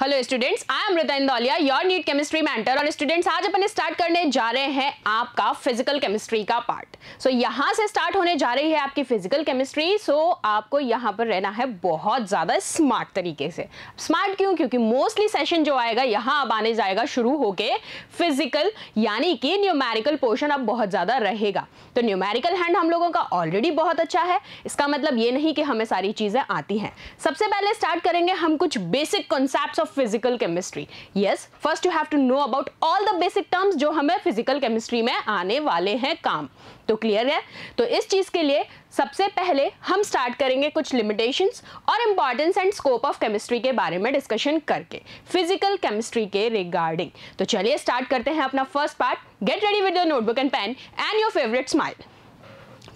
Hello students, I am Rita Indoliya, your NEET chemistry mentor. और students, आज अपन स्टार्ट करने जा रहे हैं आपका फिजिकल केमिस्ट्री का पार्ट। सो यहाँ से स्टार्ट होने जा रही है आपकी फिजिकल केमिस्ट्री। सो आपको यहाँ पर रहना है बहुत ज़्यादा स्मार्ट तरीके से। स्मार्ट क्यों? क्योंकि मोस्टली सेशन जो आएगा यहाँ अब आने जाएगा शुरू होके फिजिकल, यानी कि न्यूमेरिकल पोर्शन अब बहुत ज़्यादा रहेगा। तो न्यूमेरिकल हैंड हम लोगों का ऑलरेडी बहुत अच्छा है, इसका मतलब ये नहीं कि हमें सारी चीज़ें आती हैं। सबसे पहले स्टार्ट करेंगे हम कुछ basic concepts of physical chemistry. Yes, first you have to know about all the basic terms जो हमें फिजिकल केमिस्ट्री में आने वाले हैं काम। तो क्लियर है? तो इस चीज के लिए सबसे पहले हम स्टार्ट करेंगे कुछ लिमिटेशंस और importance and scope of chemistry के बारे में डिस्कशन करके फिजिकल केमिस्ट्री के रिगार्डिंग। तो चलिए स्टार्ट करते हैं अपना first part. Get ready with your notebook and pen and your favourite smile.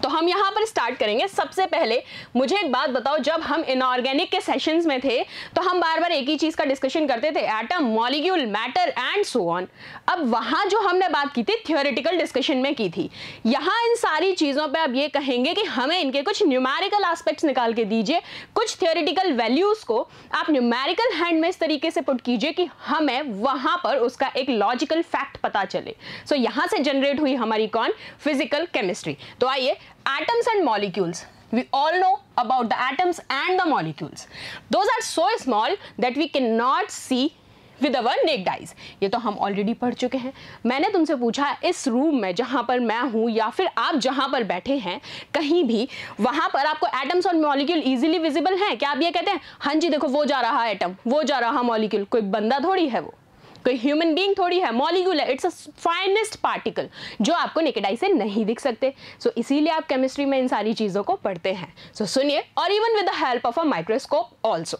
तो हम यहाँ पर स्टार्ट करेंगे। सबसे पहले मुझे एक बात बताओ, जब हम इनऑर्गेनिक के सेशंस में थे तो हम बार बार एक ही चीज का डिस्कशन करते थे, atom, molecule, matter and so on. अब वहां जो हमने बात की थी थियोरेटिकल डिस्कशन में की थी, यहाँ इन सारी चीजों पे अब ये कहेंगे कि हमें इनके कुछ न्यूमेरिकल एस्पेक्ट्स निकाल के दीजिए, कुछ थियोरेटिकल वैल्यूज को आप न्यूमेरिकल हैंड में इस तरीके से पुट कीजिए कि हमें वहां पर उसका एक लॉजिकल फैक्ट पता चले। सो यहाँ से जनरेट हुई हमारी कौन? Physical chemistry. तो आइए, atoms and molecules. We all know about the atoms and the molecules. Those are so small that we cannot see with our naked eyes. ये तो हम ऑलरेडी पढ़ चुके हैं। मैंने तुमसे पूछा इस रूम में जहां पर मैं हूं या फिर आप जहां पर बैठे हैं कहीं भी, वहां पर आपको एटम्स और मॉलिक्यूल इजीली विजिबल हैं? क्या आप ये कहते हैं हाँ जी देखो वो जा रहा एटम, वो जा रहा मॉलिक्यूल? कोई बंदा थोड़ी है, वो कोई ह्यूमन बीइंग थोड़ी है, मॉलिक्यूल है, इट्स अ फाइनेस्ट पार्टिकल जो आपको नेकेड आई से नहीं दिख सकते। सो इसीलिए आप केमिस्ट्री में इन सारी चीजों को पढ़ते हैं। सो सुनिए, और even with the help of a microscope also.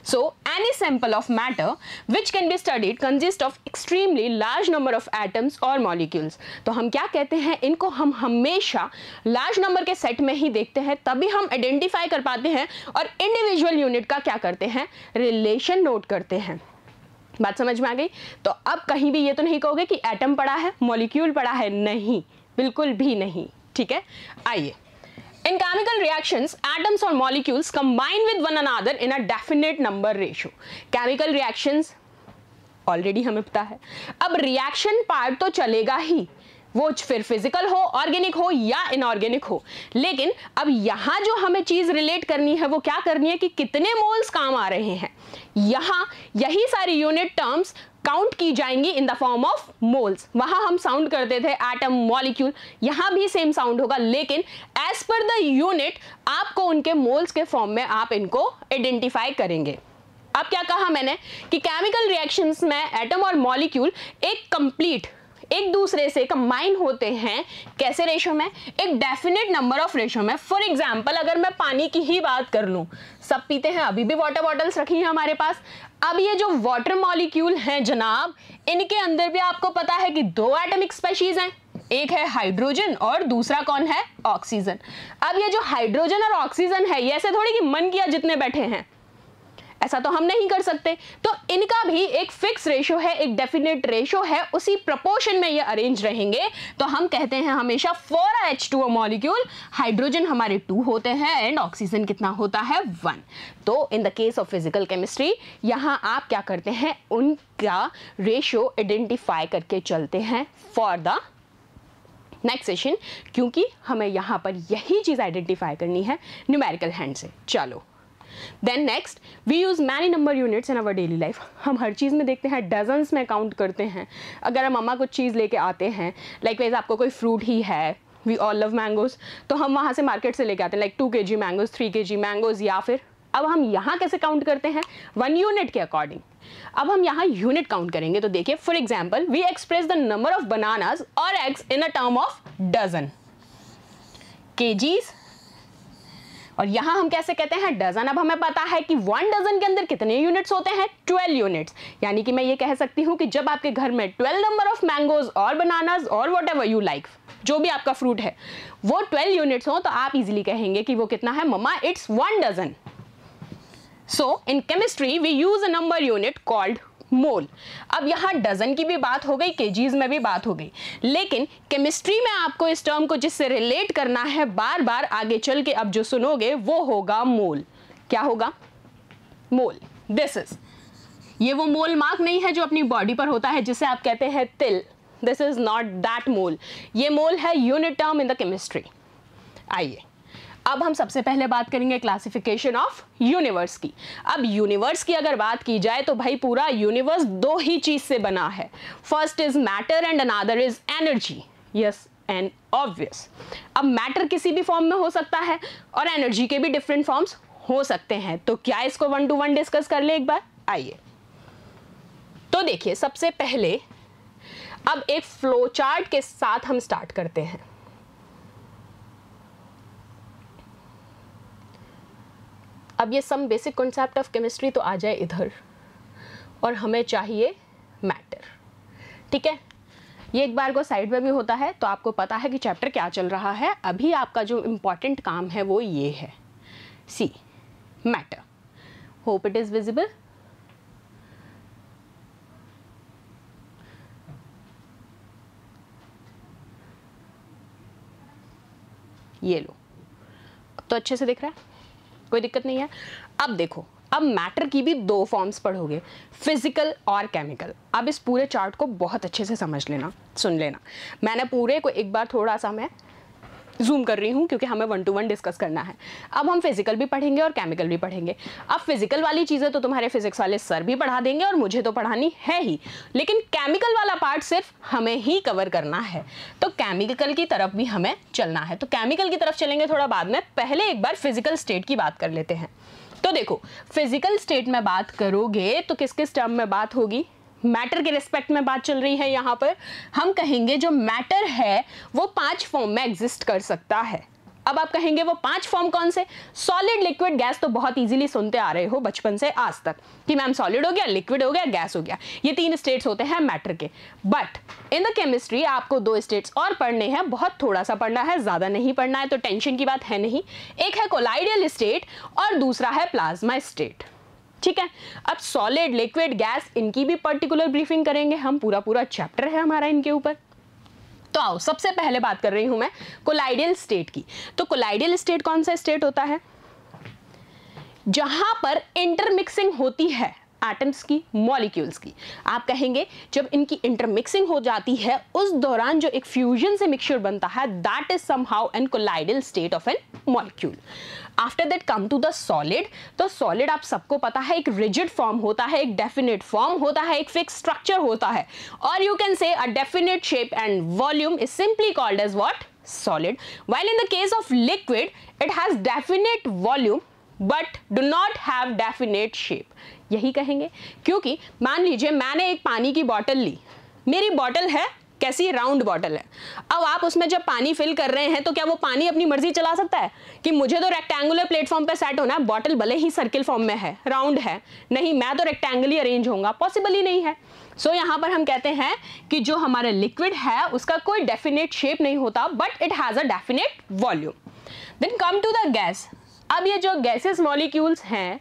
So any sample of matter which can be studied consists of extremely large number of atoms or molecules. तो हम क्या कहते हैं, इनको हम हमेशा लार्ज नंबर के सेट में ही देखते हैं, तभी हम आइडेंटिफाई कर पाते हैं और इंडिविजुअल यूनिट का क्या करते हैं, रिलेशन नोट करते हैं। बात समझ में आ गई? तो अब कहीं भी ये तो नहीं कहोगे कि एटम पड़ा है, मॉलिक्यूल पड़ा है, नहीं, बिल्कुल भी नहीं। ठीक है, आइए। In chemical reactions, atoms or molecules combine with one another in a definite number ratio. Chemical reactions already हमें पता है। अब रिएक्शन पार्ट तो चलेगा ही, वो फिर फिजिकल हो, ऑर्गेनिक हो या इनऑर्गेनिक हो, लेकिन अब यहाँ जो हमें चीज रिलेट करनी है वो क्या करनी है कि कितने मोल्स काम आ रहे हैं। यहाँ यही सारी यूनिट टर्म्स काउंट की जाएंगी in the form of moles. वहां हम साउंड करते थे एटम, मॉलिक्यूल, यहां भी सेम साउंड होगा, लेकिन एज पर द यूनिट आपको उनके मोल्स के फॉर्म में आप इनको आइडेंटिफाई करेंगे। अब क्या कहा मैंने कि केमिकल रिएक्शंस में एटम और मॉलिक्यूल एक कंप्लीट एक दूसरे से कंबाइन होते हैं। कैसे रेशो में? एक डेफिनेट नंबर ऑफ रेशो में। फॉर एग्जांपल अगर मैं पानी की ही बात कर लूं, सब पीते हैं, अभी भी वाटर बॉटल्स रखी हैं हमारे पास। अब ये जो वाटर मॉलिक्यूल हैं जनाब, इनके अंदर भी आपको पता है कि दो एटमिक स्पेशीज हैं, एक है हाइड्रोजन और दूसरा कौन है? ऑक्सीजन। अब ये जो हाइड्रोजन और ऑक्सीजन है, ये ऐसे थोड़ी कि मन किया जितने बैठे हैं, ऐसा तो हम नहीं कर सकते। तो इनका भी एक फिक्स रेशो है, एक डेफिनेट रेशो है, उसी प्रोपोर्शन में ये अरेंज रहेंगे। तो हम कहते हैं हमेशा फॉर H2O मॉलिक्यूल हाइड्रोजन हमारे 2 होते हैं एंड ऑक्सीजन कितना होता है? 1। तो इन the case of physical chemistry यहाँ आप क्या करते हैं, उनका रेशो आइडेंटिफाई करके चलते हैं फॉर द नेक्स्ट सेशन, क्योंकि हमें यहाँ पर यही चीज आइडेंटिफाई करनी है न्यूमेरिकल हैंड से। चलो, Then next, we use many number units in our daily life. हम हर चीज़ में देखते हैं, डजन्स में काउंट करते हैं। अगर हम मम्मा कुछ चीज़ लेके आते हैं, लाइक वाइज आपको कोई फ्रूट ही है, वी ऑल लव मैंगोज, तो हम वहाँ से मार्केट से लेके आते हैं like 2 kg mangoes, 3 kg mangoes, या फिर अब हम यहाँ कैसे काउंट करते हैं? 1 यूनिट के अकॉर्डिंग। अब हम यहाँ यूनिट काउंट करेंगे। तो देखिए, for example we express the number of bananas और eggs in a term of dozen, kgs, और यहां हम कैसे कहते हैं? डजन। अब हमें पता है कि 1 डजन के अंदर कितने यूनिट्स होते हैं? 12 यूनिट्स। यानी कि मैं ये कह सकती हूं कि जब आपके घर में 12 नंबर ऑफ मैंगोज और बनानाज और वट एवर यू लाइक, जो भी आपका फ्रूट है, वो 12 यूनिट्स हो, तो आप इजीली कहेंगे कि वो कितना है? Mama, it's 1 dozen. So in chemistry we use a number unit called mole. अब यहाँ डजन की भी बात हो गई, केजीज में भी बात हो गई, लेकिन केमिस्ट्री में आपको इस टर्म को जिससे रिलेट करना है बार बार आगे चल के अब जो सुनोगे वो होगा मोल। क्या होगा? मोल। दिस इज ये वो मोल मार्क नहीं है जो अपनी बॉडी पर होता है जिसे आप कहते हैं तिल। दिस इज नॉट दैट मोल। ये मोल है unit term in the chemistry. आइए अब हम सबसे पहले बात करेंगे क्लासिफिकेशन ऑफ यूनिवर्स की। अब यूनिवर्स की अगर बात की जाए तो भाई पूरा यूनिवर्स दो ही चीज से बना है। First is matter and another is energy. Yes and obvious. अब मैटर किसी भी फॉर्म में हो सकता है और एनर्जी के भी डिफरेंट फॉर्म्स हो सकते हैं। तो क्या इसको 1 to 1 डिस्कस कर ले एक बार। आइए तो देखिए सबसे पहले अब एक फ्लो चार्ट के साथ हम स्टार्ट करते हैं। अब ये some basic concept of chemistry तो आ जाए इधर और हमें चाहिए मैटर। ठीक है, ये एक बार को साइड में भी होता है तो आपको पता है कि चैप्टर क्या चल रहा है। अभी आपका जो इंपॉर्टेंट काम है वो ये है, see matter. Hope it is visible. ये लो, अब तो अच्छे से दिख रहा है, कोई दिक्कत नहीं है। अब देखो, अब मैटर की भी दो फॉर्म्स पढ़ोगे, फिजिकल और केमिकल। अब इस पूरे चार्ट को बहुत अच्छे से समझ लेना, सुन लेना। मैंने पूरे को एक बार थोड़ा सा मैं जूम कर रही हूँ क्योंकि हमें 1 to 1 डिस्कस करना है। अब हम फिजिकल भी पढ़ेंगे और केमिकल भी पढ़ेंगे। अब फिजिकल वाली चीज़ें तो तुम्हारे फिजिक्स वाले सर भी पढ़ा देंगे और मुझे तो पढ़ानी है ही, लेकिन केमिकल वाला पार्ट सिर्फ हमें ही कवर करना है। तो केमिकल की तरफ भी हमें चलना है। तो केमिकल की तरफ चलेंगे थोड़ा बाद में, पहले एक बार फिजिकल स्टेट की बात कर लेते हैं। तो देखो, फिजिकल स्टेट में बात करोगे तो किस किस टर्म में बात होगी। मैटर के रिस्पेक्ट में बात चल रही है। यहाँ पर हम कहेंगे जो मैटर है वो 5 फॉर्म में एग्जिस्ट कर सकता है। अब आप कहेंगे वो 5 फॉर्म कौन से। सॉलिड, लिक्विड, गैस तो बहुत इजीली सुनते आ रहे हो बचपन से आज तक कि मैम सॉलिड हो गया, लिक्विड हो गया, गैस हो गया। ये 3 स्टेट्स होते हैं मैटर के। बट इन द केमिस्ट्री आपको 2 स्टेट्स और पढ़ने हैं, बहुत थोड़ा सा पढ़ना है, ज्यादा नहीं पढ़ना है, तो टेंशन की बात है नहीं। एक है कोलाइडियल स्टेट और दूसरा है प्लाज्मा स्टेट। ठीक है, अब सॉलिड, लिक्विड, गैस इनकी भी पर्टिकुलर ब्रीफिंग करेंगे हम, पूरा चैप्टर है हमारा इनके ऊपर। तो आओ सबसे पहले बात कर रही हूं मैं कोलाइडियल स्टेट की। तो कोलाइडियल स्टेट कौन सा स्टेट होता है जहां पर इंटरमिक्सिंग होती है एटम्स की, मॉलिक्यूल्स की। आप कहेंगे जब इनकी इंटरमिक्सिंग हो जाती है उस दौरान जो एक फ्यूजन से मिक्सचर बनता है, that is somehow an colloidal state of an molecule. After that come to the solid. तो सॉलिड आप सबको पता है एक रिजिड फॉर्म होता है, एक डेफिनेट फॉर्म होता है, एक फिक्स स्ट्रक्चर होता है, और you can say a definite shape and volume is simply called as what, solid. While in the case of liquid it has definite volume but do not have definite shape. यही कहेंगे क्योंकि मान लीजिए मैंने एक पानी की बोतल ली, मेरी बोतल है कैसी, राउंड बॉटल है। अब आप उसमें जब पानी फिल कर रहे हैं तो क्या वो पानी अपनी मर्जी चला सकता है कि मुझे तो रेक्टेंगुलर प्लेटफॉर्म पे सेट होना है, बॉटल भले ही सर्किल फॉर्म में है, राउंड है, नहीं मैं तो रेक्टेंगल ही अरेंज होऊंगा, पॉसिबल ही नहीं है। सो यहाँ पर हम कहते हैं कि जो हमारा लिक्विड है उसका कोई डेफिनेट शेप नहीं होता but it has a definite volume. Then come to the gas. अब ये जो गैसेस मॉलिक्यूल्स हैं,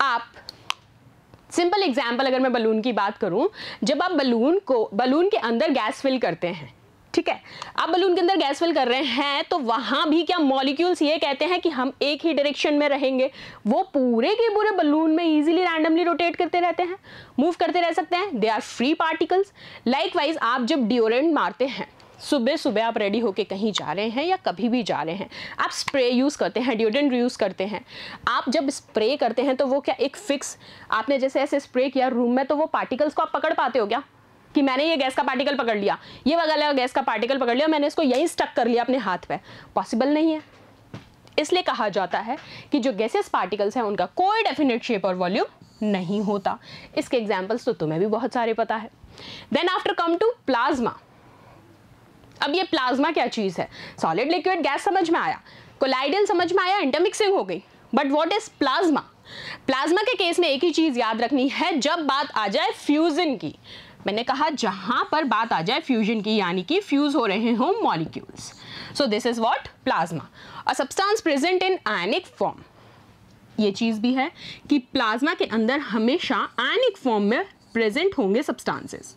आप सिंपल एग्जाम्पल अगर मैं बलून की बात करूं, जब आप बलून के अंदर गैस फिल करते हैं, ठीक है, आप बलून के अंदर गैस फिल कर रहे हैं तो वहां भी क्या मॉलिक्यूल्स ये कहते हैं कि हम एक ही डायरेक्शन में रहेंगे, वो पूरे के पूरे बलून में इजीली रैंडमली रोटेट करते रहते हैं, मूव करते रह सकते हैं, they are free particles. Likewise आप जब डिओड्रेंट मारते हैं, सुबह सुबह आप रेडी होके कहीं जा रहे हैं या कभी भी जा रहे हैं, आप स्प्रे यूज़ करते हैं, डिओड्रेंट यूज़ करते हैं, आप जब स्प्रे करते हैं तो वो क्या एक फिक्स, आपने जैसे ऐसे स्प्रे किया रूम में तो वो पार्टिकल्स को आप पकड़ पाते हो क्या कि मैंने ये गैस का पार्टिकल पकड़ लिया, ये वाला गैस का पार्टिकल पकड़ लिया, मैंने इसको यहीं स्टक कर लिया अपने हाथ पे, पॉसिबल नहीं है। इसलिए कहा जाता है कि जो गैसेस पार्टिकल्स हैं उनका कोई डेफिनेट शेप और वॉल्यूम नहीं होता। इसके एग्जाम्पल्स तो तुम्हें भी बहुत सारे पता है। Then after come to plasma. अब ये प्लाज्मा क्या चीज है, सॉलिड, लिक्विड, गैस समझ में आया, कोलाइडियल समझ में आया, इंटरमिक्सिंग हो गई, but what is plasma. Plasma के केस में एक ही चीज याद रखनी है, जब बात आ जाए फ्यूजन की, मैंने कहा जहां पर बात आ जाए फ्यूजन की, यानी कि फ्यूज हो रहे हो molecules, so this is what, plasma, a substance present in ionic form. ये चीज भी है कि प्लाज्मा के अंदर हमेशा आयनिक फॉर्म में प्रेजेंट होंगे सब्सटेंसेस,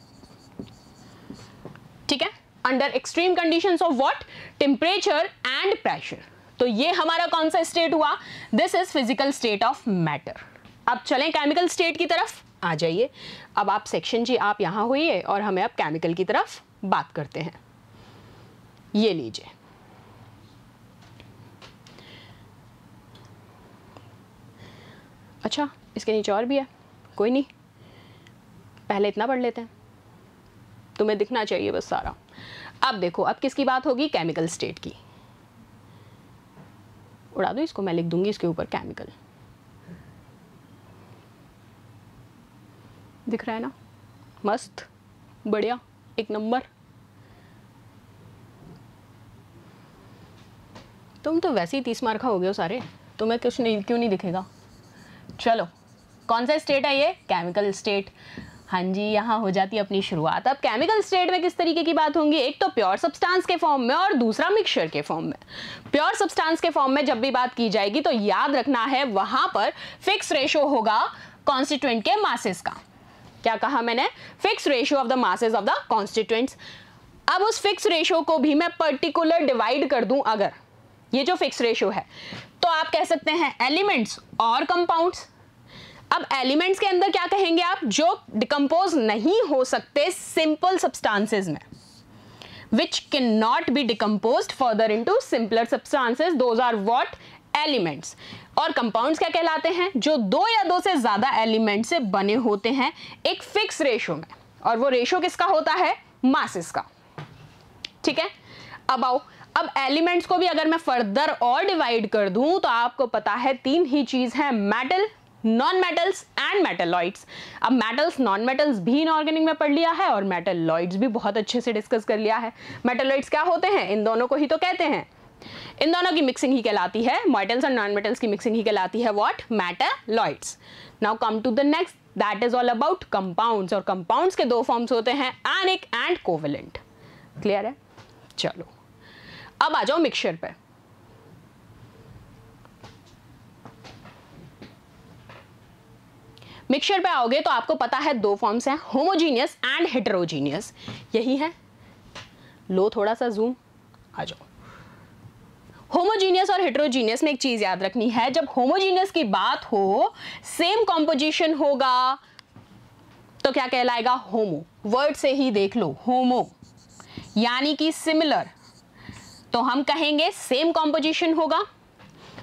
ठीक है, under extreme conditions of what, temperature and pressure. तो ये हमारा कौन सा स्टेट हुआ, this is physical state of matter. अब चलें केमिकल स्टेट की तरफ। आ जाइए। अब आप सेक्शन जी आप यहाँ होइए और हमें अब केमिकल की तरफ बात करते हैं। ये लीजिए, अच्छा इसके नीचे और भी है, कोई नहीं, पहले इतना पढ़ लेते हैं, तुम्हें दिखना चाहिए बस सारा। अब देखो, अब किसकी बात होगी? केमिकल स्टेट की। उड़ा दो इसको, मैं लिख दूंगी इसके ऊपर केमिकल। दिख रहा है ना? मस्त, बढ़िया, एक नंबर। तुम तो वैसे ही 30 मार्क का हो गए हो सारे, तुम्हें कुछ नहीं, क्यों नहीं दिखेगा? चलो, कौन सा स्टेट है ये? Chemical state. हाँ जी, यहाँ हो जाती है अपनी शुरुआत। अब केमिकल स्टेट में किस तरीके की बात होंगी? एक तो प्योर सब्सटेंस के फॉर्म में और दूसरा मिक्सचर के फॉर्म में। प्योर सब्सटेंस के फॉर्म में जब भी बात की जाएगी तो याद रखना है वहां पर फिक्स रेशो होगा कॉन्स्टिट्यूएंट के मासेस का। क्या कहा मैंने? Fix ratio of the masses of the constituents. अब उस फिक्स रेशियो को भी मैं पर्टिकुलर डिवाइड कर दूं, अगर ये जो फिक्स रेशियो है, तो आप कह सकते हैं एलिमेंट्स और कंपाउंड्स। अब एलिमेंट्स के अंदर क्या कहेंगे आप? जो डिकम्पोज नहीं हो सकते सिंपल सब्सटेंसेस में, which can not be decomposed further into simpler substances, those are what? Elements. और कंपाउंड्स क्या कहलाते हैं? जो दो या दो से ज्यादा एलिमेंट से बने होते हैं एक फिक्स रेशियो में, और वो रेशियो किसका होता है? मासेस का। ठीक है, अब आओ, अब एलिमेंट्स को भी अगर मैं फर्दर और डिवाइड कर दूं तो आपको पता है तीन ही चीज है, metal, non metals and metalloids. अब मेटल्स नॉन मेटल्स भी इनऑर्गेनिक में पढ़ लिया है और मेटलॉइड्स भी बहुत अच्छे से डिस्कस कर लिया है। मेटलॉइड्स क्या होते हैं? इन दोनों को ही तो कहते हैं, इन दोनों की मिक्सिंग ही कहलाती है, मेटल्स और नॉन मेटल्स की मिक्सिंग ही कहलाती है what? Metalloids. Now come to the next, that is all about compounds. और कंपाउंड्स के दो फॉर्म्स होते हैं, एनिक एंड कोवेलेंट। क्लियर है? चलो, अब आ जाओ मिक्सचर पे। मिक्सचर पे आओगे तो आपको पता है दो फॉर्म्स हैं, होमोजीनियस एंड हेटेरोजीनियस। यही है, लो थोड़ा सा जूम, आ जाओ। होमोजीनियस और हेटेरोजीनियस में एक चीज याद रखनी है, जब होमोजीनियस की बात हो, सेम कॉम्पोजिशन होगा, तो क्या कहलाएगा? होमो। वर्ड से ही देख लो, होमो यानी कि सिमिलर, तो हम कहेंगे सेम कॉम्पोजिशन होगा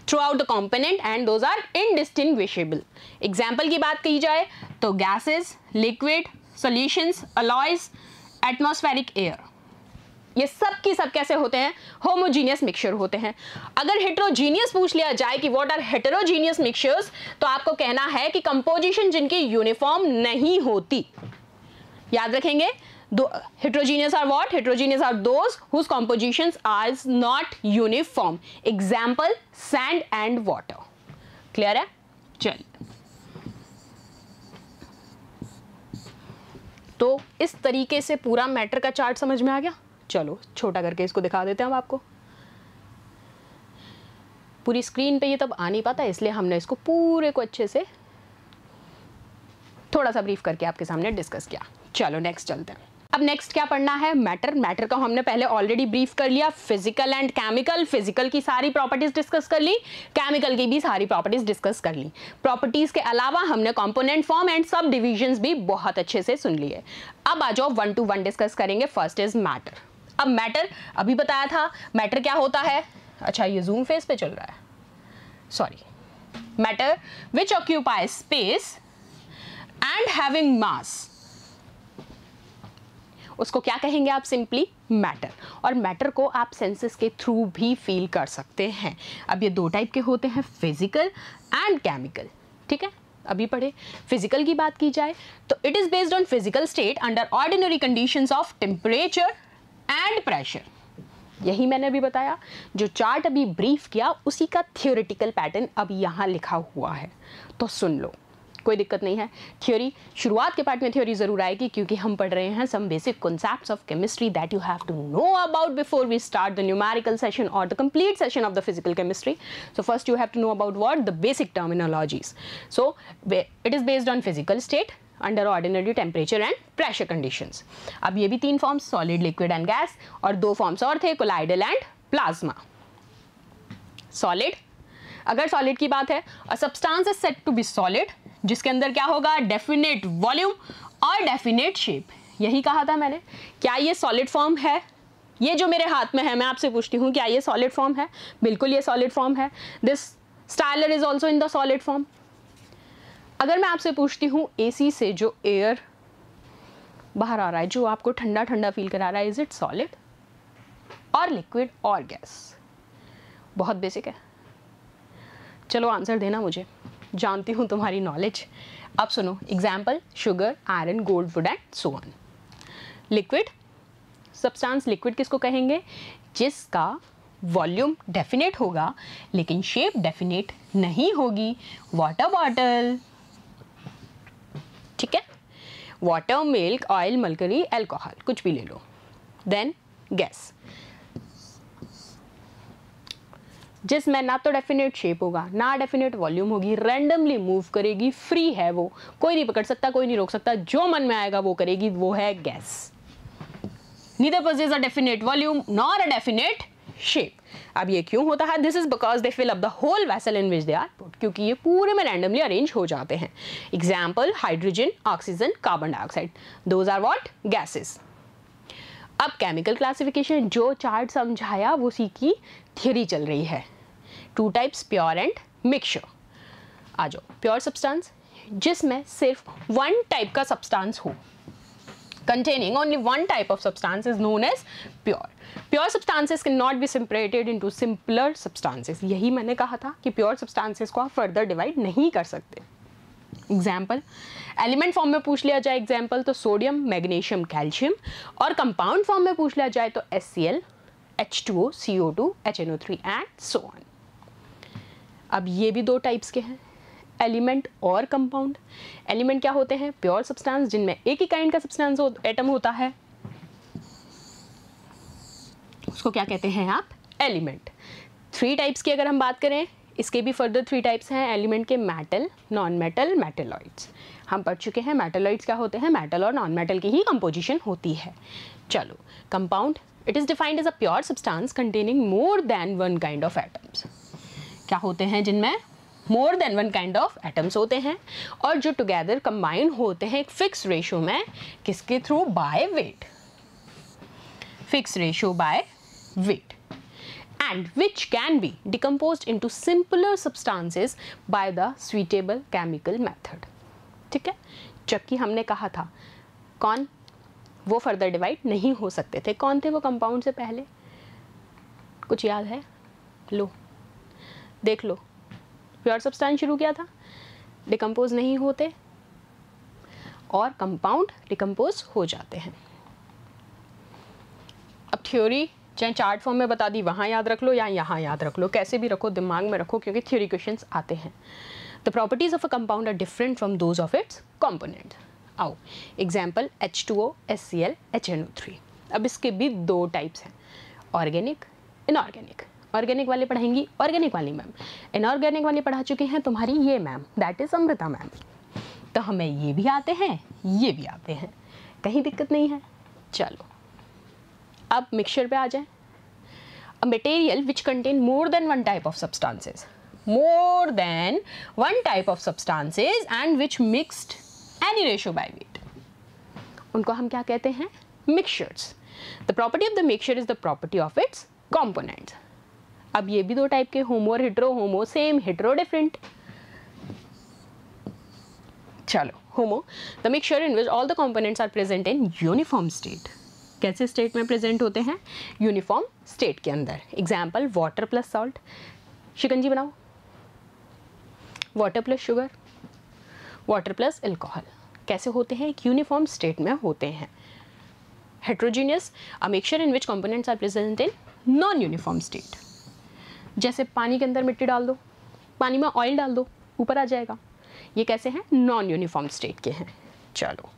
throughout the component and those are indistinguishable. Example की बात की जाए तो gases, liquid, solutions, alloys, atmospheric air, ये सब की सब कैसे होते हैं? होमोजीनियस मिक्सचर होते हैं। अगर हेटेरोजीनियस पूछ लिया जाए कि व्हाट आर हेटेरोजीनियस मिक्सचर्स, तो आपको कहना है कि कंपोजिशन जिनकी यूनिफॉर्म नहीं होती। याद रखेंगे, heterogeneous are what? Heterogeneous are those whose compositions are not uniform. Example, sand and water. Clear है? चलिए, तो इस तरीके से पूरा मैटर का चार्ट समझ में आ गया। चलो छोटा करके इसको दिखा देते हैं हम आपको। पूरी स्क्रीन पे ये तब आ नहीं पाता, इसलिए हमने इसको पूरे को अच्छे से थोड़ा सा ब्रीफ करके आपके सामने डिस्कस किया। चलो नेक्स्ट चलते हैं। अब नेक्स्ट क्या पढ़ना है? मैटर। मैटर का हमने पहले ऑलरेडी ब्रीफ कर लिया। फिजिकल एंड केमिकल, फिजिकल की सारी प्रॉपर्टीज डिस्कस कर ली, केमिकल की भी सारी प्रॉपर्टीज डिस्कस कर ली। प्रॉपर्टीज के अलावा हमने कंपोनेंट फॉर्म एंड सब डिविजन्स भी बहुत अच्छे से सुन लिए। अब आ जाओ 1 to 1 डिस्कस करेंगे। First is matter. अब मैटर अभी बताया था, मैटर क्या होता है? अच्छा ये जूम फेस पे चल रहा है, sorry. Matter which occupy space and having mass, उसको क्या कहेंगे आप? Simply matter. और मैटर को आप सेंसेस के थ्रू भी फील कर सकते हैं। अब ये दो टाइप के होते हैं, फिजिकल एंड केमिकल। ठीक है, अभी पढ़े। फिजिकल की बात की जाए तो it is based on physical state under ordinary conditions of temperature and pressure. यही मैंने अभी बताया, जो चार्ट अभी ब्रीफ किया उसी का थियोरेटिकल पैटर्न अब यहाँ लिखा हुआ है, तो सुन लो, कोई दिक्कत नहीं है। थ्योरी शुरुआत के पार्ट में थ्योरी जरूर आएगी, क्योंकि हम पढ़ रहे हैं some basic concepts of chemistry that you have to know about before we start the numerical session और the complete session of the physical chemistry. So first you have to know about what? The basic terminologies. So it is based on physical state under ordinary temperature and pressure conditions. अब ये भी तीन forms, solid, liquid and gas, और दो forms और थे, colloidal and plasma. Solid, अगर solid की बात है, a substance is said to be solid जिसके अंदर क्या होगा, डेफिनेट वॉल्यूम और डेफिनेट शेप। यही कहा था मैंने। क्या ये सॉलिड फॉर्म है? ये जो मेरे हाथ में है, मैं आपसे पूछती हूँ क्या ये सॉलिड फॉर्म है? बिल्कुल ये सॉलिड फॉर्म है। This styler is also in the solid form. अगर मैं आपसे पूछती हूँ एसी से जो एयर बाहर आ रहा है, जो आपको ठंडा ठंडा फील करा रहा है, इज इट सॉलिड और लिक्विड और गैस? बहुत बेसिक है। चलो आंसर देना मुझे, जानती हूँ तुम्हारी नॉलेज। अब सुनो example, sugar, iron, gold, would and so on. Liquid substance, liquid किसको कहेंगे? जिसका वॉल्यूम डेफिनेट होगा लेकिन शेप डेफिनेट नहीं होगी। वाटर बॉटल, ठीक है, water, milk, oil, mercury, alcohol, कुछ भी ले लो। देन गैस, जिसमें ना तो डेफिनेट शेप होगा ना डेफिनेट वॉल्यूम होगी, रैंडमली मूव करेगी, फ्री है वो, कोई नहीं पकड़ सकता, कोई नहीं रोक सकता, जो मन में आएगा वो करेगी, वो है gas. Neither possess a definite volume nor a definite shape। अब ये क्यों होता है? This is because they fill up the whole vessel in which they are put, क्योंकि ये पूरे में रैंडमली अरेंज हो जाते हैं। Example, hydrogen, oxygen, carbon dioxide, those are what, gases. अब केमिकल क्लासिफिकेशन, जो चार्ट समझाया वो उसी की थ्योरी चल रही है। 2 टाइप्स, प्योर एंड मिक्सचर। आ जाओ, प्योर सब्सटेंस जिसमें सिर्फ 1 टाइप का सब्सटेंस हो, containing only 1 type of substance is known as pure. Pure substances cannot be separated into simpler substances। यही मैंने कहा था कि pure substances को आप further divide नहीं कर सकते। Example, एलिमेंट फॉर्म में पूछ लिया जाए एग्जाम्पल तो सोडियम, मैग्नीशियम, कैल्शियम, और कंपाउंड फॉर्म में पूछ लिया जाए तो HCl, H2O, CO2, HNO3 and so on. अब ये भी 2 टाइप्स के हैं, एलिमेंट और कंपाउंड। एलिमेंट क्या होते हैं? प्योर सब्सटेंस जिनमें एक ही काइंड का सब्सटेंस एटम होता है, उसको क्या कहते हैं आप? एलिमेंट। 3 टाइप्स की अगर हम बात करें, इसके भी फर्दर 3 टाइप्स हैं एलिमेंट के, मेटल, नॉन मेटल, मेटेलॉइड्स। हम पढ़ चुके हैं मेटेलॉइड्स क्या होते हैं, मेटल और नॉन मेटल की ही कंपोजिशन होती है। चलो, compound, it is defined as a pure substance containing more than 1 kind of atoms. क्या होते हैं? जिनमें more than 1 kind of atoms होते हैं और जो टुगेदर कंबाइन होते हैं एक फिक्स रेशो में, किसके through? By weight, fix ratio by weight, and which can be decomposed into simpler substances by the suitable chemical method. ठीक है, जबकि हमने कहा था कौन वो फर्दर डिवाइड नहीं हो सकते थे। कौन थे वो कंपाउंड से पहले? कुछ याद है? लो देख लो, प्योर सब्सटेंस शुरू किया था, डिकम्पोज नहीं होते और कंपाउंड डिकम्पोज हो जाते हैं। अब थ्योरी चाहे चार्ट फॉर्म में बता दी, वहाँ याद रख लो या यहाँ याद रख लो, कैसे भी रखो, दिमाग में रखो, क्योंकि थ्योरी क्वेश्चंस आते हैं। The properties of a compound are different from those of its component. आओ एग्जाम्पल, H2O, HCl, HNO3। अब इसके भी 2 टाइप्स हैं, ऑर्गेनिक, इनऑर्गेनिक। ऑर्गेनिक वाले पढ़ाएंगी ऑर्गेनिक वाली मैम, इनऑर्गेनिक वाले पढ़ा चुके हैं तुम्हारी ये ma'am, that is Amrita ma'am. तो हमें ये भी आते हैं, ये भी आते हैं, कहीं दिक्कत नहीं है। चलो अब मिक्सचर पे आ जाए। A material which contain more than 1 type of substances, more than 1 type of substances and which mixed any ratio by weight, उनको हम क्या कहते हैं? Mixtures. The property of the mixture is the property of its components. अब ये भी 2 type के, homo और hetero, homo same, hetero different. चलो, homo, the mixture in which all the components are present in uniform state. कैसे state में present होते हैं? यूनिफॉर्म स्टेट के अंदर। एग्जाम्पल, वाटर प्लस सॉल्ट, शिकंजी बनाओ, water plus sugar, water plus alcohol. कैसे होते हैं? एक यूनिफॉर्म स्टेट में होते हैं। Heterogeneous, a mixture in which components are present in non uniform state. जैसे पानी के अंदर मिट्टी डाल दो, पानी में ऑयल डाल दो, ऊपर आ जाएगा। ये कैसे हैं? नॉन यूनिफॉर्म स्टेट के हैं। चलो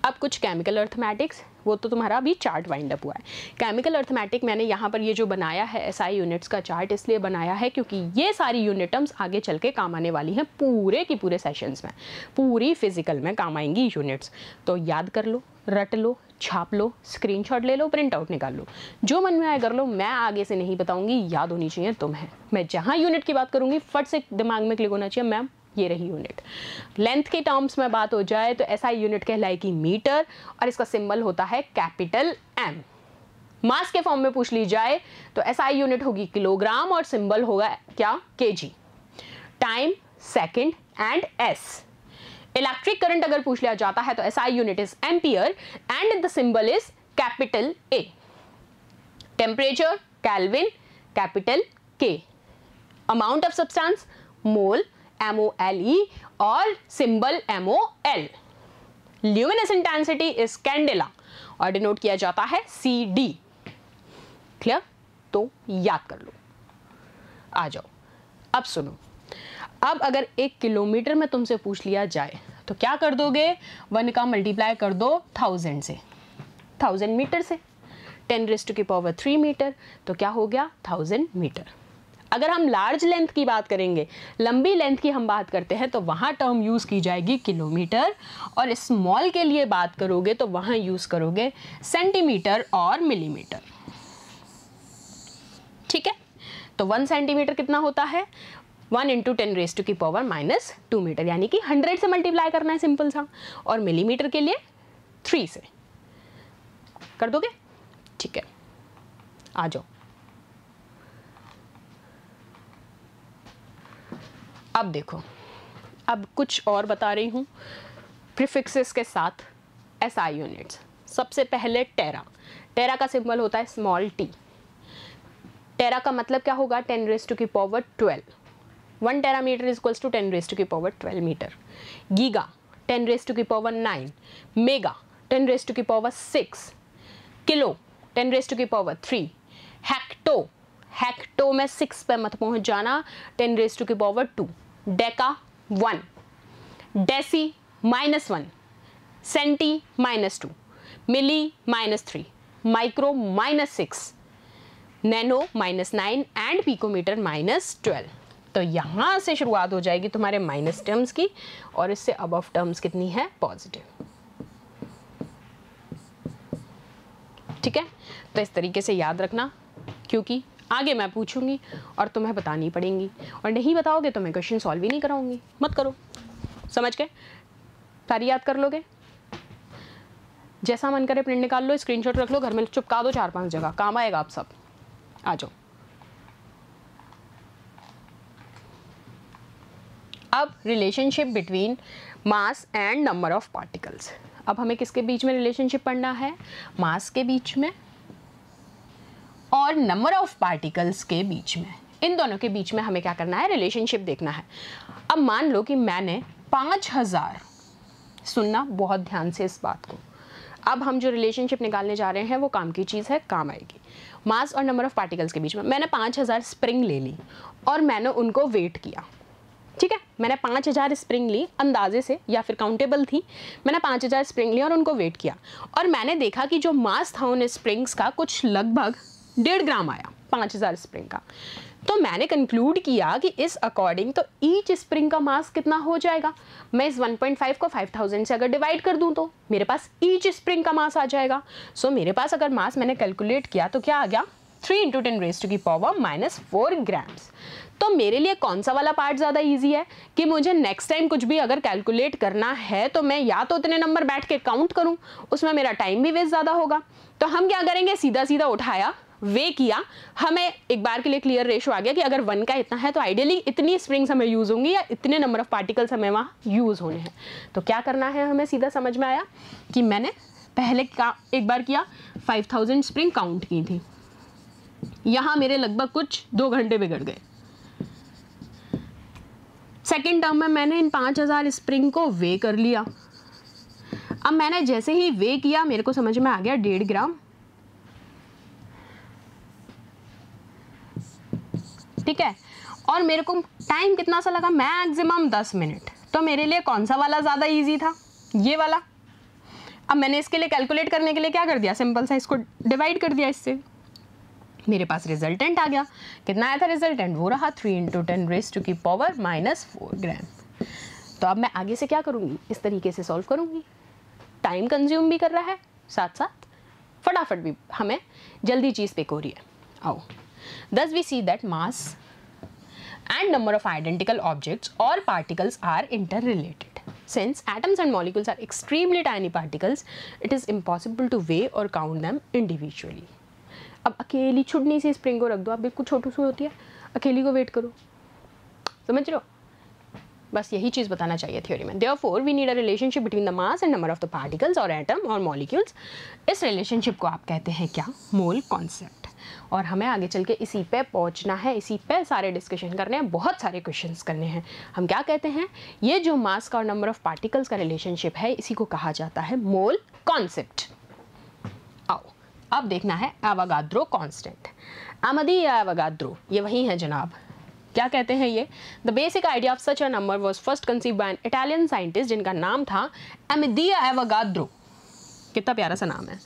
अब कुछ केमिकल अर्थमेटिक्स, वो तो तुम्हारा अभी चार्ट वाइंड अप हुआ है। केमिकल अर्थमेटिक मैंने यहाँ पर ये जो बनाया है एसआई यूनिट्स का चार्ट इसलिए बनाया है क्योंकि ये सारी यूनिट टर्म्स आगे चल के काम आने वाली हैं पूरे की पूरे सेशंस में, पूरी फिजिकल में काम आएंगी यूनिट्स। तो याद कर लो, रट लो, छाप लो, स्क्रीनशॉट ले लो, प्रिंट आउट निकाल लो, जो मन में आए कर लो। मैं आगे से नहीं बताऊंगी, याद होनी चाहिए तुम्हें। मैं जहाँ यूनिट की बात करूँगी फट से दिमाग में क्लिक होना चाहिए, मैम ये रही यूनिट। लेंथ के टर्म्स में बात हो जाए तो SI यूनिट कहलाएगी मीटर और इसका सिंबल होता है कैपिटल M। मास के फॉर्म में पूछ ली जाए तो SI यूनिट होगी किलोग्राम और सिंबल होगा क्या, kg। Time, second and S। Electric current अगर पूछ लिया जाता है तो SI unit is ampere and the symbol is capital A। Temperature, kelvin, capital K। Amount of substance, mole, MOLE और symbol MOL। Luminous intensity is candela और denote किया जाता है CD। क्लियर? तो याद कर लो। आ जाओ, अब सुनो। अब अगर 1 किलोमीटर में तुमसे पूछ लिया जाए तो क्या कर दोगे, 1 का मल्टीप्लाई कर दो 1000 से, 1000 मीटर से, 10⁻³ मीटर, तो क्या हो गया 1000 मीटर। अगर हम लार्ज लेंथ की बात करेंगे, लंबी लेंथ की हम बात करते हैं, तो वहाँ टर्म यूज़ की जाएगी किलोमीटर, और स्मॉल के लिए बात करोगे तो वहाँ यूज़ करोगे सेंटीमीटर और मिलीमीटर। ठीक है, तो 1 सेंटीमीटर कितना होता है, 1 × 10⁻⁻² मीटर, यानी कि 100 से मल्टीप्लाई करना है सिंपल सा, और मिलीमीटर के लिए 3 से कर दोगे। ठीक है, आ जाओ। अब देखो, अब कुछ और बता रही हूँ प्रीफिक्सेस के साथ SI यूनिट्स। सबसे पहले टेरा। टेरा का सिंबल होता है स्मॉल t। टेरा का मतलब क्या होगा, 10⁻12। 1 terametre is equals to 10⁻12 metre. Giga 10⁻9। Mega 10⁻6। Kilo 10⁻3। Hecto, hecto में 6 पे मत पहुंच जाना, 10⁻²। Deca 1। Deci -1। Centi -2। Milli -3। Micro -6। Nano -9 and picometre -12। तो यहाँ से शुरुआत हो जाएगी तुम्हारे माइनस टर्म्स की, और इससे अबव टर्म्स कितनी है, पॉजिटिव। ठीक है, तो इस तरीके से याद रखना, क्योंकि आगे मैं पूछूंगी और तुम्हें बतानी पड़ेंगी, और नहीं बताओगे तो मैं क्वेश्चन सॉल्व ही नहीं कराऊंगी। मत करो, समझ गए? सारी याद कर लोगे? जैसा मन करे प्रिंट निकाल लो, स्क्रीनशॉट रख लो, घर में चिपका दो 4-5 जगह, काम आएगा आप सब। आ जाओ। अब relationship between mass and number of particles. अब हमें किसके बीच में रिलेशनशिप पढ़ना है, मास के बीच में और नंबर ऑफ पार्टिकल्स के बीच में। इन दोनों के बीच में हमें क्या करना है, रिलेशनशिप देखना है। अब मान लो कि मैंने 5000, सुनना बहुत ध्यान से इस बात को, अब हम जो रिलेशनशिप निकालने जा रहे हैं वो काम की चीज़ है, काम आएगी। मास और नंबर ऑफ पार्टिकल्स के बीच में मैंने 5000 स्प्रिंग ले ली और मैंने उनको वेट किया। ठीक है, मैंने 5000 स्प्रिंग ली अंदाजे से, या फिर काउंटेबल थी, मैंने 5000 स्प्रिंग ली और उनको वेट किया, और मैंने देखा कि जो मास था उन स्प्रिंग्स का कुछ लगभग 1.5 ग्राम आया 5000 स्प्रिंग का। तो मैंने कंक्लूड किया कि इस अकॉर्डिंग तो ईच स्प्रिंग का मास कितना हो जाएगा, मैं इस 1.5 को 5000 से अगर डिवाइड कर दूं तो मेरे पास ईच स्प्रिंग का मास आ जाएगा। सो मेरे पास अगर मास मैंने कैलकुलेट किया तो क्या आ गया, 3 × 10⁻⁻4 ग्राम्स। तो मेरे लिए कौन सा वाला पार्ट ज़्यादा इजी है कि मुझे नेक्स्ट टाइम कुछ भी अगर कैलकुलेट करना है तो मैं या तो इतने नंबर बैठ के काउंट करूं, उसमें मेरा टाइम भी वेस्ट ज़्यादा होगा। तो हम क्या करेंगे, सीधा सीधा उठाया, वे किया, हमें एक बार के लिए क्लियर रेशो आ गया कि अगर 1 का इतना है तो आइडियली इतनी स्प्रिंग्स हमें यूज़ होंगी या इतने नंबर ऑफ पार्टिकल्स हमें वहाँ यूज़ होने हैं। तो क्या करना है, हमें सीधा समझ में आया कि मैंने पहले एक बार किया 5000 स्प्रिंग काउंट की थी, यहाँ मेरे लगभग कुछ 2 घंटे बिगड़ गए। सेकेंड टर्म में मैंने इन 5000 स्प्रिंग को वे कर लिया। अब मैंने जैसे ही वे किया मेरे को समझ में आ गया 1.5 ग्राम। ठीक है, और मेरे को टाइम कितना सा लगा, मैक्सिमम 10 मिनट। तो मेरे लिए कौन सा वाला ज़्यादा इजी था, ये वाला। अब मैंने इसके लिए कैलकुलेट करने के लिए क्या कर दिया, सिंपल सा इसको डिवाइड कर दिया इससे, मेरे पास रिजल्टेंट आ गया। कितना आया था रिजल्टेंट, वो रहा 3 × 10⁻⁻4 ग्राम। तो अब मैं आगे से क्या करूँगी, इस तरीके से सॉल्व करूँगी। टाइम कंज्यूम भी कर रहा है, साथ साथ फटाफट भी हमें जल्दी चीज़ पिक हो रही है। आओ, thus we see that mass and number of identical objects or particles are interrelated. Since atoms and molecules are extremely tiny particles, it is impossible to weigh or count them individually. अब अकेली छुड़नी सी spring को रख दो, आप बिल्कुल छोटी सी होती है, अकेली को वेट करो, समझ रहे हो? बस यही चीज़ बताना चाहिए थ्योरी में. Therefore, we need a relationship between the mass and number of the particles or atom or molecules. इस रिलेशनशिप को आप कहते हैं क्या? Mole concept. और हमें आगे चल के इसी पे पहुंचना है, इसी पे सारे डिस्कशन करने हैं, बहुत सारे क्वेश्चंस करने हैं. हम क्या कहते हैं? ये जो मास का और नंबर ऑफ पार्टिकल्स का रिलेशनशिप है, इसी को कहा जाता है मोल कॉन्सेप्ट. आओ अब देखना है एवोगाड्रो कांस्टेंट. अमादिया एवोगाड्रो, ये वही है जनाब. क्या कहते हैं ये? The basic idea of such a number was first conceive by an Italian scientist जिनका नाम था अमादिया एवोगाड्रो. कितना प्यारा सा नाम है.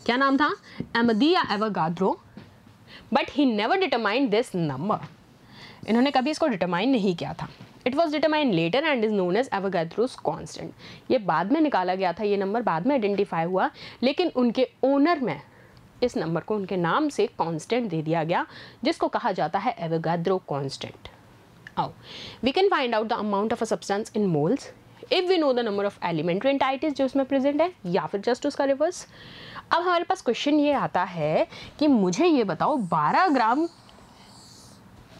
क्या नाम था? Amedeo Avogadro. But he never determined this number. इन्होंने कभी इसको डिटरमाइन नहीं किया था. It was determine later and is known as Avogadro's constant. ये बाद में निकाला गया था, ये नंबर बाद में आइडेंटिफाई हुआ, लेकिन उनके ओनर में इस नंबर को उनके नाम से कांस्टेंट दे दिया गया, जिसको कहा जाता है एवोगाड्रो कांस्टेंट. आओ, we can find out the amount of a substance in moles if we know the number of elementary entities जो उसमें प्रेजेंट है, या फिर जस्ट उसका रिवर्स. अब हमारे पास क्वेश्चन ये आता है कि मुझे ये बताओ 12 ग्राम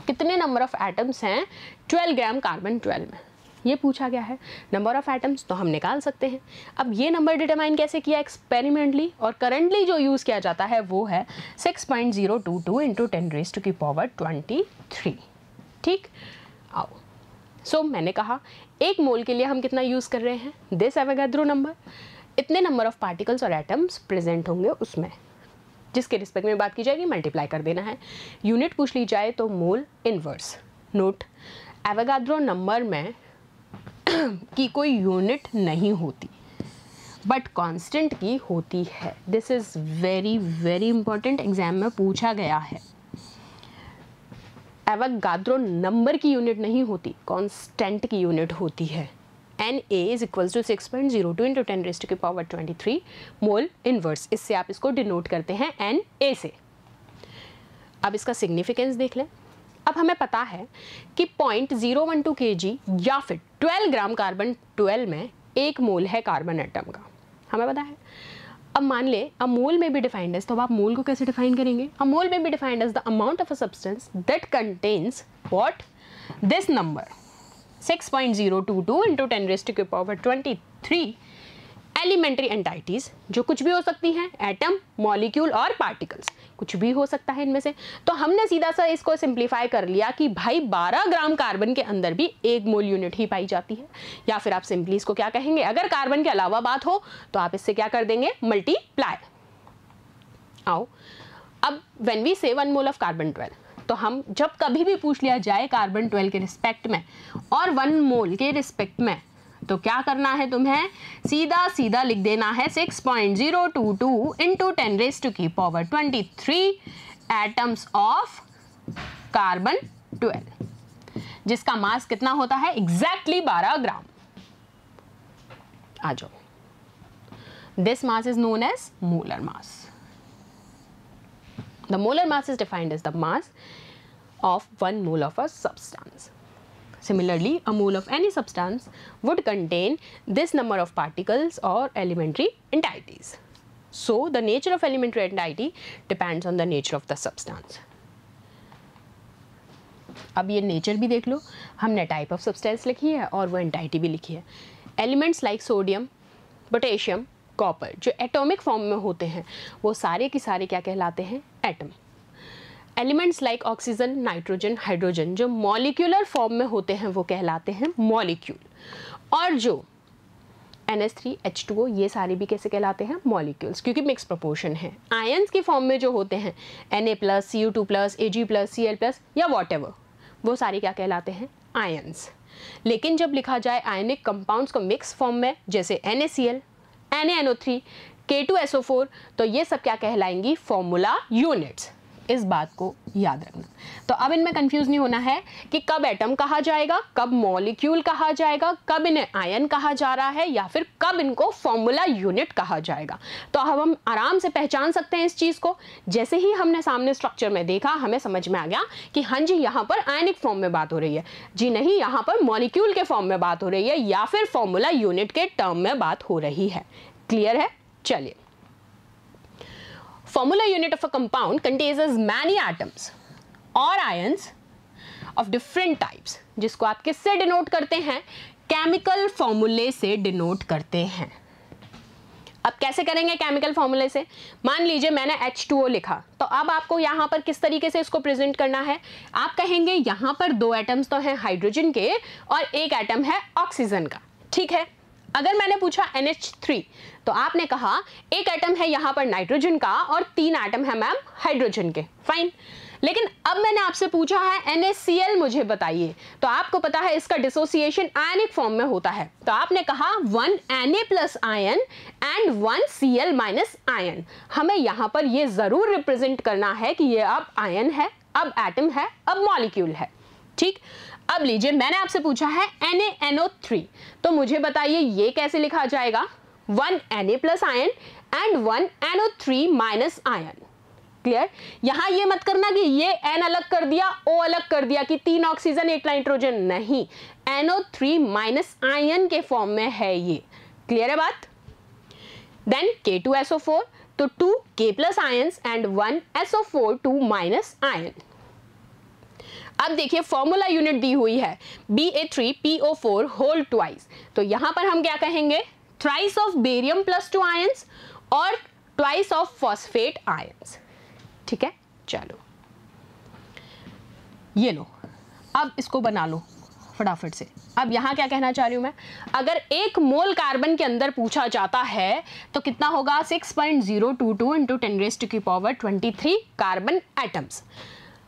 कितने नंबर ऑफ एटम्स हैं 12 ग्राम कार्बन 12 में. ये पूछा गया है. नंबर ऑफ एटम्स तो हम निकाल सकते हैं. अब ये नंबर डिटरमाइन कैसे किया? एक्सपेरिमेंटली. और करंटली जो यूज़ किया जाता है वो है 6.022 इंटू 10⁻23. ठीक. आओ, सो मैंने कहा एक मोल के लिए हम कितना यूज़ कर रहे हैं? This Avogadro number. इतने नंबर ऑफ पार्टिकल्स और एटम्स प्रेजेंट होंगे उसमें, जिसके रिस्पेक्ट में बात की जाएगी, मल्टीप्लाई कर देना है. यूनिट पूछ ली जाए तो mole inverse. Note, Avogadro number में की कोई यूनिट नहीं होती, बट कांस्टेंट की होती है. This is very very important, exam में पूछा गया है. एवोगाड्रो नंबर की यूनिट नहीं होती, कांस्टेंट की यूनिट होती है. Na is equals to 6.02 into 10⁻23 mole inverse. इससे आप इसको डिनोट करते हैं Na से. अब इसका सिग्निफिकेंस देख लें. अब हमें पता है कि 0.012 kg या फिर 12 ग्राम कार्बन 12 में 1 मोल है कार्बन एटम का, हमें पता है. अब मान ले अ मोल में भी डिफाइंड एज, तो अब आप मोल को कैसे डिफाइन करेंगे? अ मोल में भी defined as the amount of a substance that contains what? This number 6.022 into 10⁻23 elementary entities, जो कुछ भी हो सकती हैं, एटम, मॉलिक्यूल और पार्टिकल्स, कुछ भी हो सकता है इनमें से. तो हमने सीधा सा इसको सिंप्लीफाई कर लिया कि भाई 12 ग्राम कार्बन के अंदर भी 1 मोल यूनिट ही पाई जाती है. या फिर आप सिंपली इसको क्या कहेंगे, अगर कार्बन के अलावा बात हो तो आप इससे क्या कर देंगे? मल्टीप्लाई. आओ, अब व्हेन वी से 1 मोल ऑफ कार्बन 12, तो हम जब कभी भी पूछ लिया जाए कार्बन 12 के रिस्पेक्ट में और 1 मोल के रिस्पेक्ट में, तो क्या करना है तुम्हें? सीधा सीधा लिख देना है 6.022 इंटू 10⁻23 एटम्स ऑफ कार्बन 12, जिसका मास कितना होता है? Exactly 12 gram. आ जाओ. This mass is known as molar mass. The molar mass is defined as the mass of 1 mole of a substance. Similarly, a mole of any substance would contain this number of particles or elementary entities. So, the nature of elementary entity depends on the nature of the substance. अब ये nature भी देख लो, हमने type of substance लिखी है और वो entity भी लिखी है. Elements like sodium, potassium, copper जो एटॉमिक फॉर्म में होते हैं, वो सारे के सारे क्या कहलाते हैं? Atom. Elements like oxygen, nitrogen, hydrogen जो मॉलिक्यूलर फॉर्म में होते हैं वो कहलाते हैं मॉलिक्यूल. और जो NH3H2O ये सारे भी कैसे कहलाते हैं? मॉलिक्यूल्स, क्योंकि मिक्स प्रोपोर्शन है. आयंस की फॉर्म में जो होते हैं Na+, Cu2+, Ag+, Cl+ या वॉटएवर, वो सारे क्या कहलाते हैं? आयंस. लेकिन जब लिखा जाए आयनिक कंपाउंड्स को मिक्स फॉर्म में, जैसे NaCl, NaNO3, K2SO4, तो ये सब क्या कहलाएंगी? Formula units. इस बात को याद रखना। तो अब इनमें कंफ्यूज नहीं होना है कि कब एटम कहा जाएगा, कब मॉलिक्यूल कहा जाएगा, कब इन्हें आयन कहा जा रहा है, या फिर कब इनको फॉर्मूला यूनिट कहा जाएगा। तो अब हम आराम से पहचान सकते हैं इस चीज को। जैसे ही हमने सामने स्ट्रक्चर में देखा, हमें समझ में आ गया कि हाँ जी यहाँ पर आयनिक फॉर्म में बात हो रही है, जी नहीं यहाँ पर मॉलिक्यूल के फॉर्म में बात हो रही है, या फिर फॉर्मूला यूनिट के टर्म में बात हो रही है। क्लियर है? चलिए, formula unit of a compound contains as many atoms or ions of different types, जिसको आप किससे डिनोट करते हैं? केमिकल फॉर्मूले से डिनोट करते हैं। अब कैसे करेंगे केमिकल फॉर्मूले से? मान लीजिए मैंने H2O लिखा, तो अब आपको यहाँ पर किस तरीके से इसको प्रेजेंट करना है? आप कहेंगे यहाँ पर 2 एटम्स तो हैं हाइड्रोजन के और 1 एटम है ऑक्सीजन का, ठीक है। अगर मैंने पूछा NH3, तो आपने कहा 1 एटम है यहाँ पर नाइट्रोजन का और 3 एटम है मैम हाइड्रोजन के, फाइन। लेकिन अब मैंने आपसे पूछा है NaCl मुझे बताइए, तो आपको पता है इसका डिसोसिएशन आयनिक फॉर्म में होता है, तो आपने कहा 1 Na plus ion and 1 Cl minus ion. हमें यहाँ पर ये जरूर रिप्रेजेंट करना है कि ये अब आयन है, अब एटम है, अब मॉलिक्यूल है, ठीक। अब लीजिए मैंने आपसे पूछा है NaNO3, तो मुझे बताइए ये कैसे लिखा जाएगा? 1 Na plus ion and 1 NO3 minus ion. Clear? यहां ये मत करना कि ये N अलग कर दिया, O अलग कर दिया कि 3 ऑक्सीजन 1 नाइट्रोजन, नहीं, NO3 माइनस आयन के फॉर्म में है ये। क्लियर है बात? देन K2SO4, तो 2 K plus ions and 1 SO4 2 minus ion. अब देखिए फॉर्मूला यूनिट दी हुई है Ba3PO4 होल ट्वाइस, तो यहां पर हम क्या कहेंगे? Thrice of barium plus 2 ions और ट्वाइस ऑफ फॉस्फेट आयंस, ठीक है। चलो ये लो, अब इसको बना लो फटाफट से। अब यहां क्या कहना चाह रही हूं मैं? अगर 1 मोल कार्बन के अंदर पूछा जाता है तो कितना होगा? 6.022 इंटू 10⁻23 कार्बन एटम्स।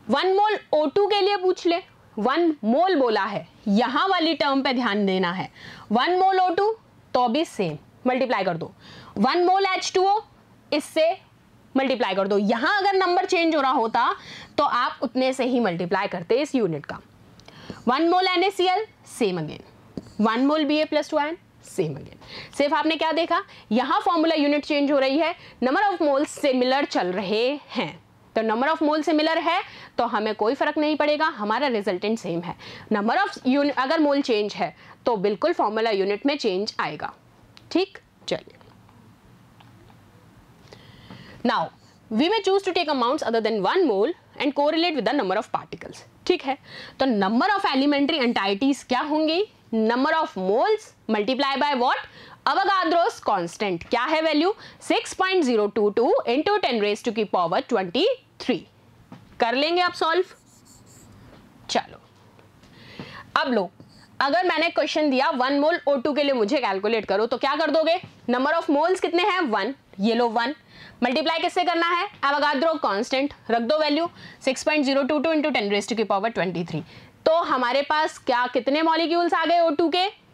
1 मोल O2 के लिए पूछ ले, 1 मोल बोला है, यहां वाली टर्म पे ध्यान देना है। 1 मोल O2 तो भी सेम, मल्टीप्लाई कर दो। 1 मोल H2O इससे मल्टीप्लाई कर दो। यहां अगर नंबर चेंज हो रहा होता तो आप उतने से ही मल्टीप्लाई करते इस यूनिट का। 1 मोल NaCl सेम अगेन, 1 मोल Ba plus 2 ion same again. सिर्फ आपने क्या देखा? यहां फॉर्मूला यूनिट चेंज हो रही है, नंबर ऑफ मोल्स सिमिलर चल रहे हैं। तो नंबर ऑफ मोल सिमिलर है तो हमें कोई फर्क नहीं पड़ेगा, हमारा रिजल्टेंट सेम है। नंबर ऑफ यूनिट अगर मोल चेंज है तो बिल्कुल फॉर्मूला यूनिट में चेंज आएगा, ठीक। चलिए, now we may choose to take amounts other than 1 mole and correlate with the number of particles, ठीक है। तो नंबर ऑफ एलिमेंट्री एंटाइटीज क्या होंगी? Number of moles multiply by what? Avogadro's constant. क्या है वैल्यू? 6.022 इंटू 10⁻23। कर लेंगे आप सॉल्व। चलो अब लो, अगर मैंने क्वेश्चन दिया 1 मोल O2 के लिए मुझे कैलकुलेट करो, तो क्या कर दोगे? नंबर ऑफ मोल्स कितने हैं? 1, ये लो 1, मल्टीप्लाई किससे करना है? एवोगाद्रो कांस्टेंट, रख दो वैल्यू 6.022 इंटू 10⁻23। तो हमारे पास क्या कितने मॉलिक्यूल्स आ गए O2 के?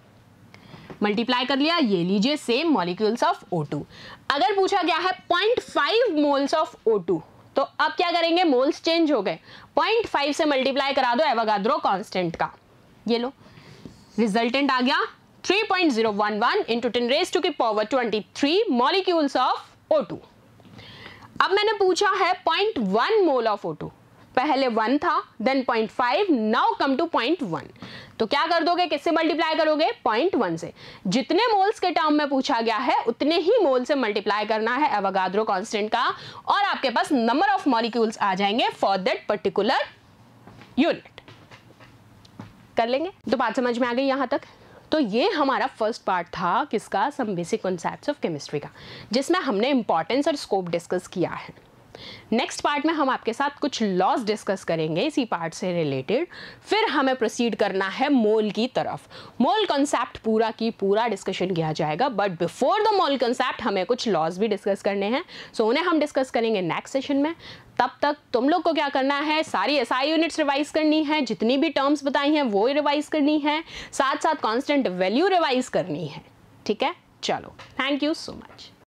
मल्टीप्लाई कर लिया, ये लीजिए सेम मॉलिक्यूल्स ऑफ O2। अगर पूछा गया है 0.5 मोल्स ऑफ O2, तो अब क्या करेंगे? मोल्स चेंज हो गए, 0.5 से मल्टीप्लाई करा दो एवोगाद्रो कांस्टेंट का, ये लो रिजल्टेंट आ गया 3.011 इंटू 10⁻23 मॉलिक्यूल्स ऑफ O2। अब मैंने पूछा है 0.1 मोल ऑफ O2, पहले 1 था, देन 0.5, नाउ कम टू 0.1। तो क्या कर दोगे? किससे मल्टीप्लाई करोगे? 0.1 से। जितने मोल्स के टर्म में पूछा गया है उतने ही मोल से मल्टीप्लाई करना है एवोगाद्रो कांस्टेंट का, और आपके पास नंबर ऑफ मॉलिक्यूल्स आ जाएंगे फॉर दैट पर्टिकुलर यूनिट। कर लेंगे? तो बात समझ में आ गई यहां तक? तो ये हमारा फर्स्ट पार्ट था किसका? Some basic concepts of chemistry का, जिसमें हमने इंपॉर्टेंस और स्कोप डिस्कस किया है। नेक्स्ट पार्ट में हम आपके साथ कुछ लॉज डिस्कस करेंगे इसी पार्ट से रिलेटेड, फिर हमें प्रोसीड करना है मोल की तरफ। मोल कॉन्सेप्ट पूरा की पूरा डिस्कशन किया जाएगा, but before the mole concept हमें कुछ लॉज भी डिस्कस करने हैं, सो उन्हें हम डिस्कस करेंगे नेक्स्ट सेशन में। तब तक तुम लोग को क्या करना है? सारी SI यूनिट्स रिवाइज करनी है, जितनी भी टर्म्स बताई हैं वो रिवाइज करनी है, साथ साथ कांस्टेंट वैल्यू रिवाइज करनी है, ठीक है। चलो, थैंक यू सो मच।